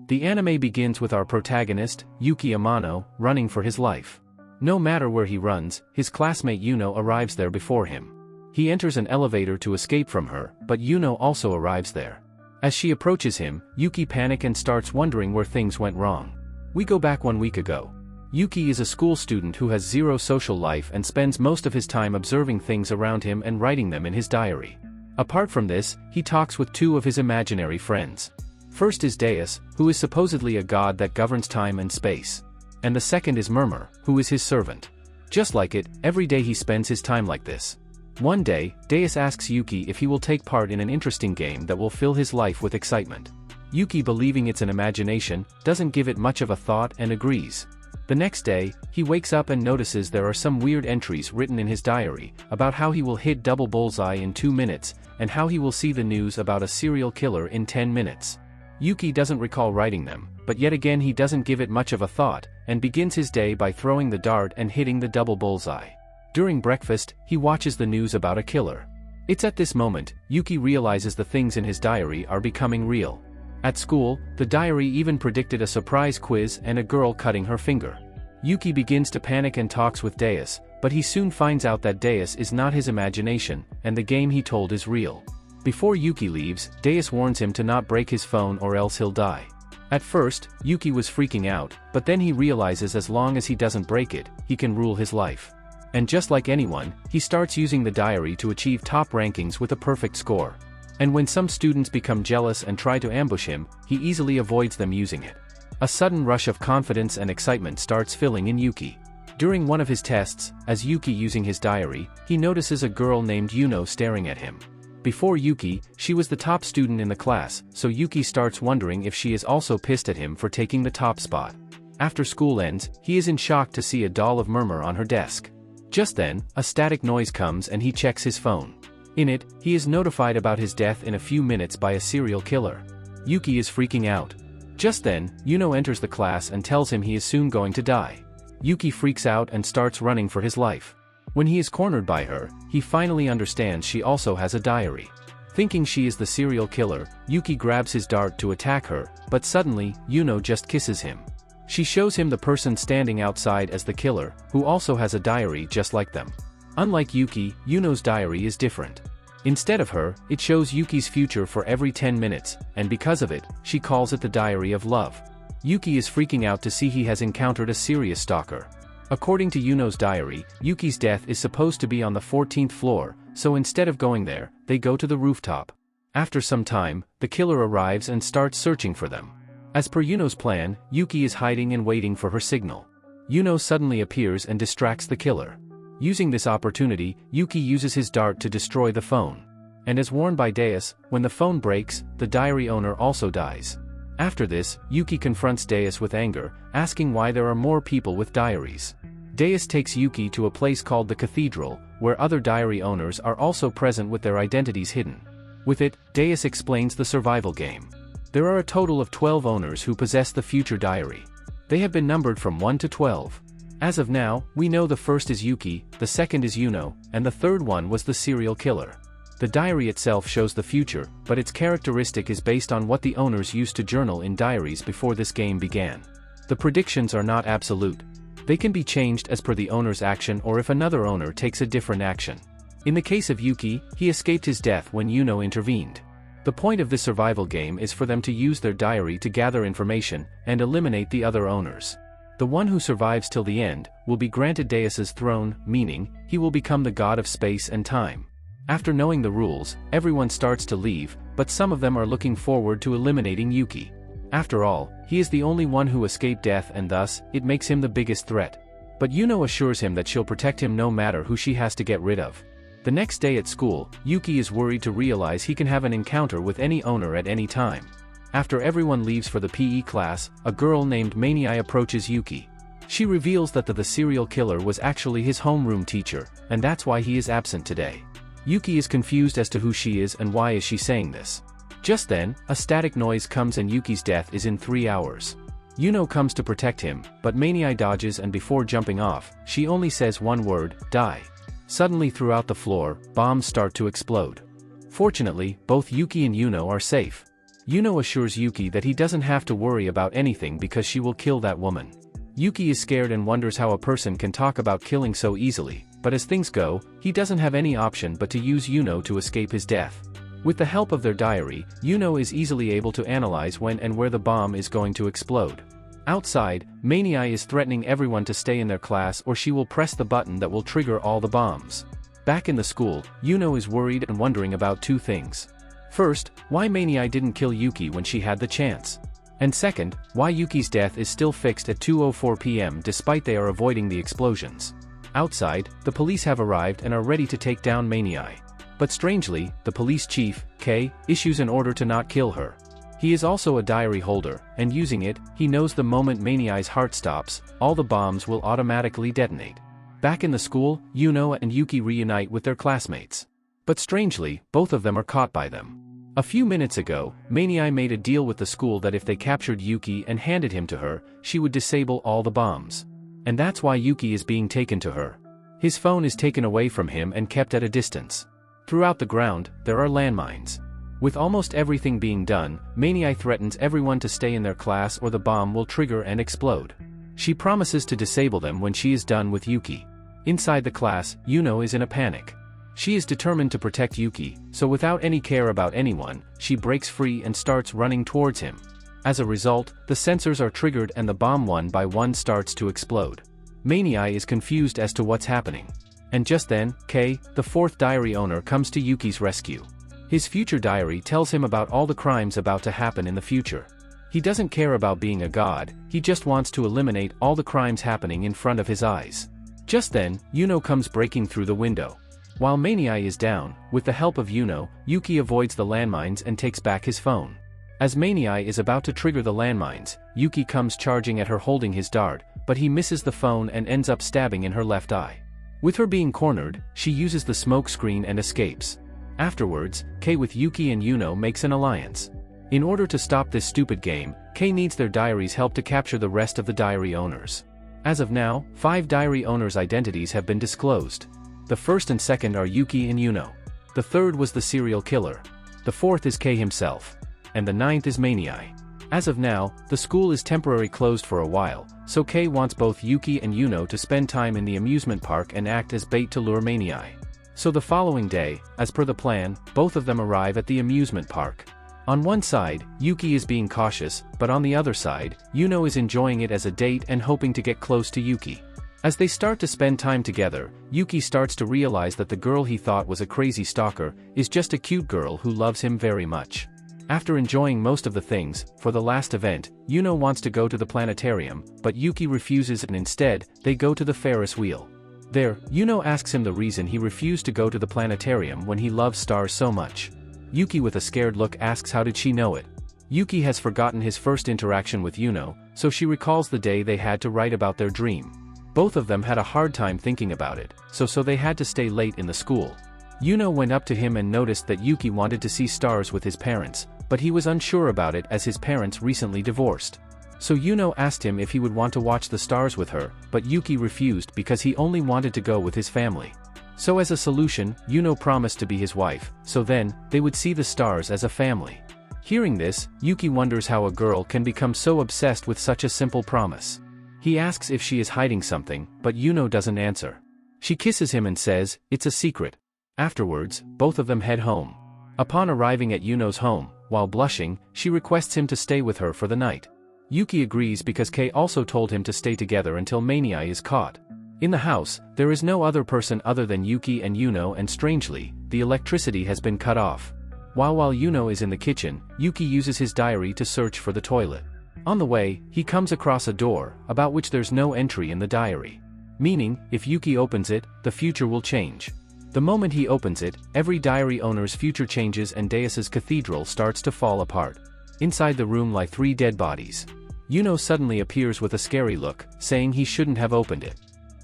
The anime begins with our protagonist, Yuki Amano, running for his life. No matter where he runs, his classmate Yuno arrives there before him. He enters an elevator to escape from her, but Yuno also arrives there. As she approaches him, Yuki panics and starts wondering where things went wrong. We go back 1 week ago. Yuki is a school student who has zero social life and spends most of his time observing things around him and writing them in his diary. Apart from this, he talks with 2 of his imaginary friends. First is Deus, who is supposedly a god that governs time and space. And the second is Murmur, who is his servant. Just like it, every day he spends his time like this. One day, Deus asks Yuki if he will take part in an interesting game that will fill his life with excitement. Yuki, believing it's an imagination, doesn't give it much of a thought and agrees. The next day, he wakes up and notices there are some weird entries written in his diary about how he will hit double bullseye in 2 minutes, and how he will see the news about a serial killer in 10 minutes. Yuki doesn't recall writing them, but yet again he doesn't give it much of a thought, and begins his day by throwing the dart and hitting the double bullseye. During breakfast, he watches the news about a killer. It's at this moment, Yuki realizes the things in his diary are becoming real. At school, the diary even predicted a surprise quiz and a girl cutting her finger. Yuki begins to panic and talks with Deus, but he soon finds out that Deus is not his imagination, and the game he told is real. Before Yuki leaves, Deus warns him to not break his phone or else he'll die. At first, Yuki was freaking out, but then he realizes as long as he doesn't break it, he can rule his life. And just like anyone, he starts using the diary to achieve top rankings with a perfect score. And when some students become jealous and try to ambush him, he easily avoids them using it. A sudden rush of confidence and excitement starts filling in Yuki. During one of his tests, as Yuki using his diary, he notices a girl named Yuno staring at him. Before Yuki, she was the top student in the class, so Yuki starts wondering if she is also pissed at him for taking the top spot. After school ends, he is in shock to see a doll of Murmur on her desk. Just then, a static noise comes and he checks his phone. In it, he is notified about his death in a few minutes by a serial killer. Yuki is freaking out. Just then, Yuno enters the class and tells him he is soon going to die. Yuki freaks out and starts running for his life. When he is cornered by her, he finally understands she also has a diary. Thinking she is the serial killer, Yuki grabs his dart to attack her, but suddenly, Yuno just kisses him. She shows him the person standing outside as the killer, who also has a diary just like them. Unlike Yuki, Yuno's diary is different. Instead of her, it shows Yuki's future for every 10 minutes, and because of it, she calls it the Diary of Love. Yuki is freaking out to see he has encountered a serious stalker. According to Yuno's diary, Yuki's death is supposed to be on the 14th floor, so instead of going there, they go to the rooftop. After some time, the killer arrives and starts searching for them. As per Yuno's plan, Yuki is hiding and waiting for her signal. Yuno suddenly appears and distracts the killer. Using this opportunity, Yuki uses his dart to destroy the phone. And as warned by Deus, when the phone breaks, the diary owner also dies. After this, Yuki confronts Deus with anger, asking why there are more people with diaries. Deus takes Yuki to a place called the Cathedral, where other diary owners are also present with their identities hidden. With it, Deus explains the survival game. There are a total of 12 owners who possess the future diary. They have been numbered from 1 to 12. As of now, we know the first is Yuki, the second is Yuno, and the third one was the serial killer. The diary itself shows the future, but its characteristic is based on what the owners used to journal in diaries before this game began. The predictions are not absolute. They can be changed as per the owner's action or if another owner takes a different action. In the case of Yuki, he escaped his death when Yuno intervened. The point of this survival game is for them to use their diary to gather information and eliminate the other owners. The one who survives till the end will be granted Deus's throne, meaning, he will become the god of space and time. After knowing the rules, everyone starts to leave, but some of them are looking forward to eliminating Yuki. After all, he is the only one who escaped death and thus, it makes him the biggest threat. But Yuno assures him that she'll protect him no matter who she has to get rid of. The next day at school, Yuki is worried to realize he can have an encounter with any owner at any time. After everyone leaves for the PE class, a girl named Mirai approaches Yuki. She reveals that the serial killer was actually his homeroom teacher, and that's why he is absent today. Yuki is confused as to who she is and why is she saying this. Just then, a static noise comes and Yuki's death is in 3 hours. Yuno comes to protect him, but Mirai dodges and before jumping off, she only says one word, die. Suddenly throughout the floor, bombs start to explode. Fortunately, both Yuki and Yuno are safe. Yuno assures Yuki that he doesn't have to worry about anything because she will kill that woman. Yuki is scared and wonders how a person can talk about killing so easily, but as things go, he doesn't have any option but to use Yuno to escape his death. With the help of their diary, Yuno is easily able to analyze when and where the bomb is going to explode. Outside, Mirai is threatening everyone to stay in their class or she will press the button that will trigger all the bombs. Back in the school, Yuno is worried and wondering about two things. First, why Mirai didn't kill Yuki when she had the chance. And second, why Yuki's death is still fixed at 2:04 p.m. despite they are avoiding the explosions. Outside, the police have arrived and are ready to take down Mirai. But strangely, the police chief, K, issues an order to not kill her. He is also a diary holder, and using it, he knows the moment Mirai's heart stops, all the bombs will automatically detonate. Back in the school, Yuno and Yuki reunite with their classmates. But strangely, both of them are caught by them. A few minutes ago, Mirai made a deal with the school that if they captured Yuki and handed him to her, she would disable all the bombs. And that's why Yuki is being taken to her. His phone is taken away from him and kept at a distance. Throughout the ground, there are landmines. With almost everything being done, Mirai threatens everyone to stay in their class or the bomb will trigger and explode. She promises to disable them when she is done with Yuki. Inside the class, Yuno is in a panic. She is determined to protect Yuki, so without any care about anyone, she breaks free and starts running towards him. As a result, the sensors are triggered and the bomb one by one starts to explode. Mirai is confused as to what's happening. And just then, K, the fourth diary owner, comes to Yuki's rescue. His future diary tells him about all the crimes about to happen in the future. He doesn't care about being a god, he just wants to eliminate all the crimes happening in front of his eyes. Just then, Yuno comes breaking through the window. While Mirai is down, with the help of Yuno, Yuki avoids the landmines and takes back his phone. As Mirai is about to trigger the landmines, Yuki comes charging at her holding his dart, but he misses the phone and ends up stabbing in her left eye. With her being cornered, she uses the smoke screen and escapes. Afterwards, Kei with Yuki and Yuno makes an alliance. In order to stop this stupid game, Kei needs their diary's help to capture the rest of the diary owners. As of now, 5 diary owners' identities have been disclosed. The first and second are Yuki and Yuno. The third was the serial killer. The fourth is Kei himself. And the ninth is Mirai. As of now, the school is temporarily closed for a while, so Kei wants both Yuki and Yuno to spend time in the amusement park and act as bait to lure Mirai. So the following day, as per the plan, both of them arrive at the amusement park. On one side, Yuki is being cautious, but on the other side, Yuno is enjoying it as a date and hoping to get close to Yuki. As they start to spend time together, Yuki starts to realize that the girl he thought was a crazy stalker is just a cute girl who loves him very much. After enjoying most of the things, for the last event, Yuno wants to go to the planetarium, but Yuki refuses and instead, they go to the Ferris wheel. There, Yuno asks him the reason he refused to go to the planetarium when he loves stars so much. Yuki with a scared look asks how did she know it. Yuki has forgotten his first interaction with Yuno, so she recalls the day they had to write about their dream. Both of them had a hard time thinking about it, so they had to stay late in the school. Yuno went up to him and noticed that Yuki wanted to see stars with his parents, but he was unsure about it as his parents recently divorced. So Yuno asked him if he would want to watch the stars with her, but Yuki refused because he only wanted to go with his family. So as a solution, Yuno promised to be his wife, so then, they would see the stars as a family. Hearing this, Yuki wonders how a girl can become so obsessed with such a simple promise. He asks if she is hiding something, but Yuno doesn't answer. She kisses him and says, it's a secret. Afterwards, both of them head home. Upon arriving at Yuno's home, while blushing, she requests him to stay with her for the night. Yuki agrees because Kei also told him to stay together until Mirai is caught. In the house, there is no other person other than Yuki and Yuno and strangely, the electricity has been cut off. While Yuno is in the kitchen, Yuki uses his diary to search for the toilet. On the way, he comes across a door, about which there's no entry in the diary. Meaning, if Yuki opens it, the future will change. The moment he opens it, every diary owner's future changes and Deus's cathedral starts to fall apart. Inside the room lie 3 dead bodies. Yuno suddenly appears with a scary look, saying he shouldn't have opened it.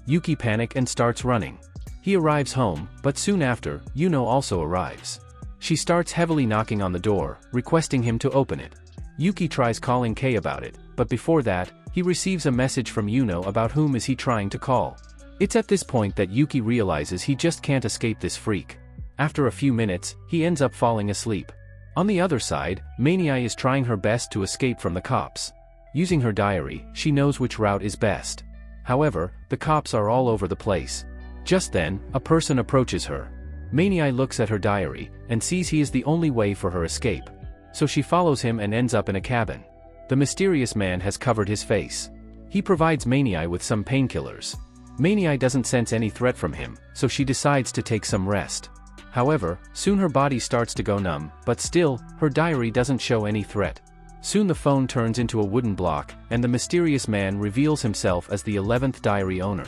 Yuki panics and starts running. He arrives home, but soon after, Yuno also arrives. She starts heavily knocking on the door, requesting him to open it. Yuki tries calling Kei about it, but before that, he receives a message from Yuno about whom is he trying to call. It's at this point that Yuki realizes he just can't escape this freak. After a few minutes, he ends up falling asleep. On the other side, Mirai is trying her best to escape from the cops. Using her diary, she knows which route is best. However, the cops are all over the place. Just then, a person approaches her. Mirai looks at her diary, and sees he is the only way for her escape. So she follows him and ends up in a cabin. The mysterious man has covered his face. He provides Mirai with some painkillers. Mirai doesn't sense any threat from him, so she decides to take some rest. However, soon her body starts to go numb, but still, her diary doesn't show any threat. Soon the phone turns into a wooden block, and the mysterious man reveals himself as the 11th diary owner.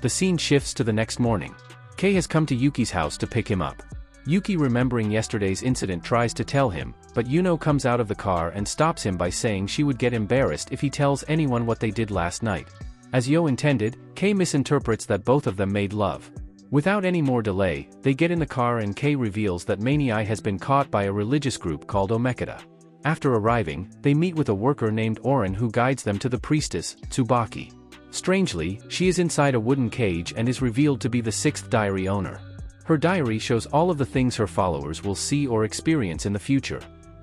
The scene shifts to the next morning. Kei has come to Yuki's house to pick him up. Yuki, remembering yesterday's incident, tries to tell him, but Yuno comes out of the car and stops him by saying she would get embarrassed if he tells anyone what they did last night. As Yo intended, Kei misinterprets that both of them made love. Without any more delay, they get in the car and Kei reveals that Mirai has been caught by a religious group called Omekada. After arriving, they meet with a worker named Oren who guides them to the priestess, Tsubaki. Strangely, she is inside a wooden cage and is revealed to be the 6th diary owner. Her diary shows all of the things her followers will see or experience in the future.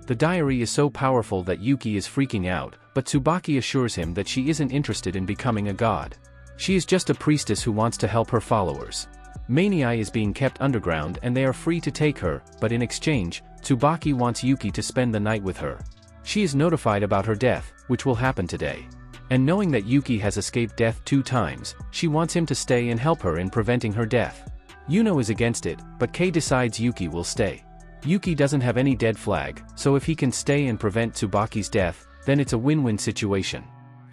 The diary is so powerful that Yuki is freaking out, but Tsubaki assures him that she isn't interested in becoming a god. She is just a priestess who wants to help her followers. Mirai is being kept underground and they are free to take her, but in exchange, Tsubaki wants Yuki to spend the night with her. She is notified about her death, which will happen today. And knowing that Yuki has escaped death 2 times, she wants him to stay and help her in preventing her death. Yuno is against it, but Kei decides Yuki will stay. Yuki doesn't have any dead flag, so if he can stay and prevent Tsubaki's death, then it's a win-win situation.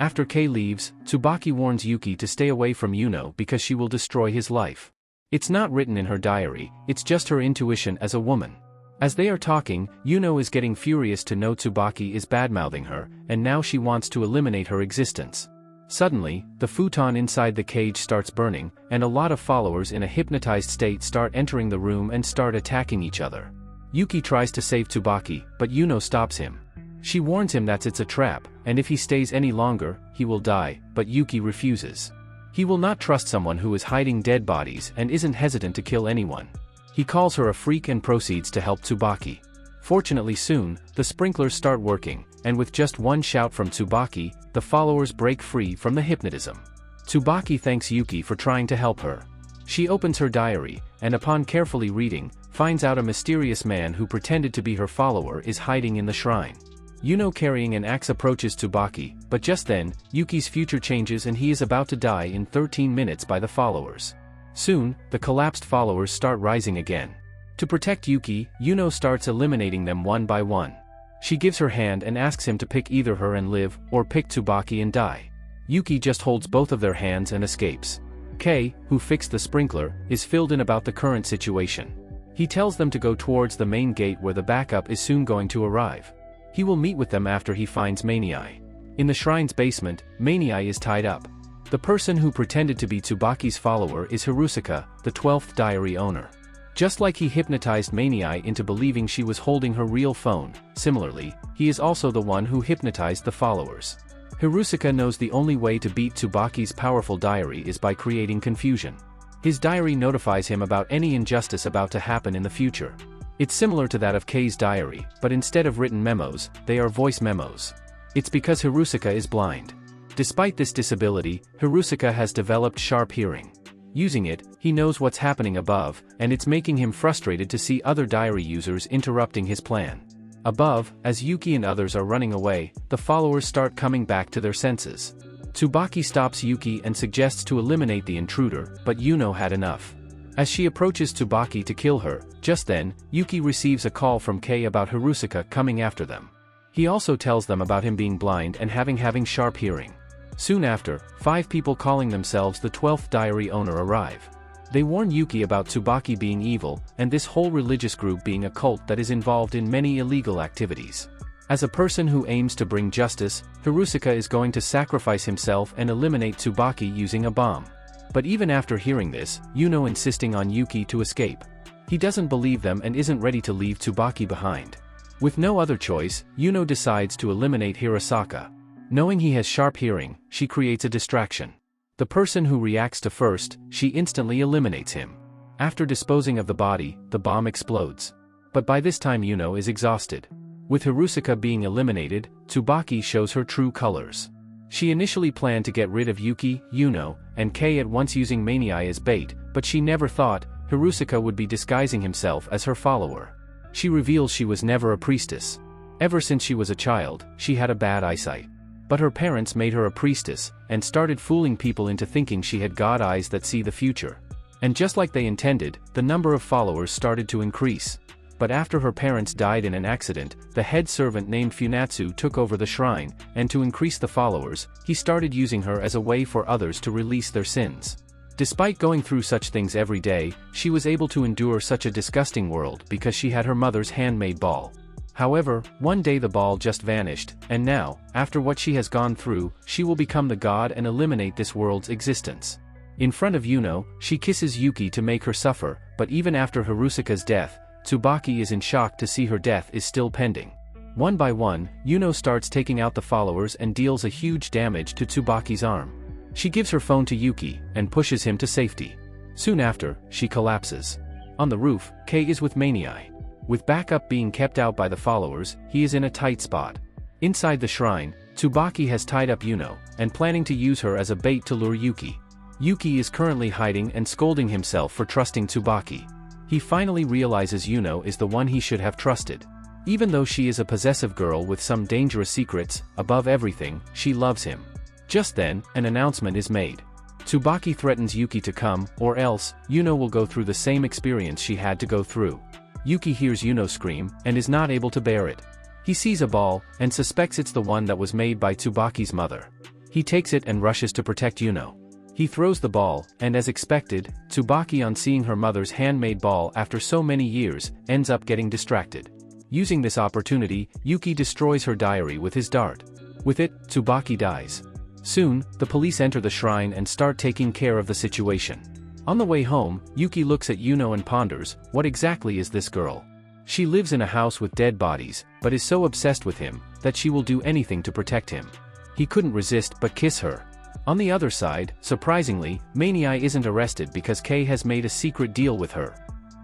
After Kei leaves, Tsubaki warns Yuki to stay away from Yuno because she will destroy his life. It's not written in her diary, it's just her intuition as a woman. As they are talking, Yuno is getting furious to know Tsubaki is badmouthing her, and now she wants to eliminate her existence. Suddenly, the futon inside the cage starts burning, and a lot of followers in a hypnotized state start entering the room and start attacking each other. Yuki tries to save Tsubaki, but Yuno stops him. She warns him that it's a trap, and if he stays any longer, he will die, but Yuki refuses. He will not trust someone who is hiding dead bodies and isn't hesitant to kill anyone. He calls her a freak and proceeds to help Tsubaki. Fortunately soon, the sprinklers start working, and with just one shout from Tsubaki, the followers break free from the hypnotism. Tsubaki thanks Yuki for trying to help her. She opens her diary, and upon carefully reading, finds out a mysterious man who pretended to be her follower is hiding in the shrine. Yuno carrying an axe approaches Tsubaki, but just then, Yuki's future changes and he is about to die in 13 minutes by the followers. Soon, the collapsed followers start rising again. To protect Yuki, Yuno starts eliminating them one by one. She gives her hand and asks him to pick either her and live, or pick Tsubaki and die. Yuki just holds both of their hands and escapes. Kei, who fixed the sprinkler, is filled in about the current situation. He tells them to go towards the main gate where the backup is soon going to arrive. He will meet with them after he finds Mirai. In the shrine's basement, Mirai is tied up. The person who pretended to be Tsubaki's follower is Hirusuka, the 12th diary owner. Just like he hypnotized Mirai into believing she was holding her real phone, similarly, he is also the one who hypnotized the followers. Hirusuka knows the only way to beat Tsubaki's powerful diary is by creating confusion. His diary notifies him about any injustice about to happen in the future. It's similar to that of Kei's diary, but instead of written memos, they are voice memos. It's because Hirusuka is blind. Despite this disability, Hirusuka has developed sharp hearing. Using it, he knows what's happening above, and it's making him frustrated to see other diary users interrupting his plan. Above, as Yuki and others are running away, the followers start coming back to their senses. Tsubaki stops Yuki and suggests to eliminate the intruder, but Yuno had enough. As she approaches Tsubaki to kill her, just then, Yuki receives a call from Kei about Hirusuka coming after them. He also tells them about him being blind and having sharp hearing. Soon after, 5 people calling themselves the 12th diary owner arrive. They warn Yuki about Tsubaki being evil, and this whole religious group being a cult that is involved in many illegal activities. As a person who aims to bring justice, Hirusuka is going to sacrifice himself and eliminate Tsubaki using a bomb. But even after hearing this, Yuno insisting on Yuki to escape. He doesn't believe them and isn't ready to leave Tsubaki behind. With no other choice, Yuno decides to eliminate Hirasaka. Knowing he has sharp hearing, she creates a distraction. The person who reacts to first, she instantly eliminates him. After disposing of the body, the bomb explodes. But by this time Yuno is exhausted. With Hirusuka being eliminated, Tsubaki shows her true colors. She initially planned to get rid of Yuki, Yuno, and Kei at once using Maniai as bait, but she never thought Hirusuka would be disguising himself as her follower. She reveals she was never a priestess. Ever since she was a child, she had a bad eyesight. But her parents made her a priestess, and started fooling people into thinking she had god eyes that see the future. And just like they intended, the number of followers started to increase. But after her parents died in an accident, the head servant named Funatsu took over the shrine, and to increase the followers, he started using her as a way for others to release their sins. Despite going through such things every day, she was able to endure such a disgusting world because she had her mother's handmade ball. However, one day the ball just vanished, and now, after what she has gone through, she will become the god and eliminate this world's existence. In front of Yuno, she kisses Yuki to make her suffer, but even after Hirusuka's death, Tsubaki is in shock to see her death is still pending. One by one, Yuno starts taking out the followers and deals a huge damage to Tsubaki's arm. She gives her phone to Yuki, and pushes him to safety. Soon after, she collapses. On the roof, Kei is with Maniai. With backup being kept out by the followers, he is in a tight spot. Inside the shrine, Tsubaki has tied up Yuno, and planning to use her as a bait to lure Yuki. Yuki is currently hiding and scolding himself for trusting Tsubaki. He finally realizes Yuno is the one he should have trusted. Even though she is a possessive girl with some dangerous secrets, above everything, she loves him. Just then, an announcement is made. Tsubaki threatens Yuki to come, or else, Yuno will go through the same experience she had to go through. Yuki hears Yuno scream, and is not able to bear it. He sees a ball, and suspects it's the one that was made by Tsubaki's mother. He takes it and rushes to protect Yuno. He throws the ball, and as expected, Tsubaki, on seeing her mother's handmade ball after so many years, ends up getting distracted. Using this opportunity, Yuki destroys her diary with his dart. With it, Tsubaki dies. Soon, the police enter the shrine and start taking care of the situation. On the way home, Yuki looks at Yuno and ponders, what exactly is this girl? She lives in a house with dead bodies, but is so obsessed with him, that she will do anything to protect him. He couldn't resist but kiss her. On the other side, surprisingly, Maniai isn't arrested because Kei has made a secret deal with her.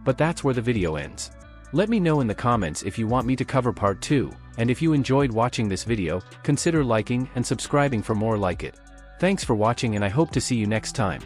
But that's where the video ends. Let me know in the comments if you want me to cover part 2, and if you enjoyed watching this video, consider liking and subscribing for more like it. Thanks for watching and I hope to see you next time.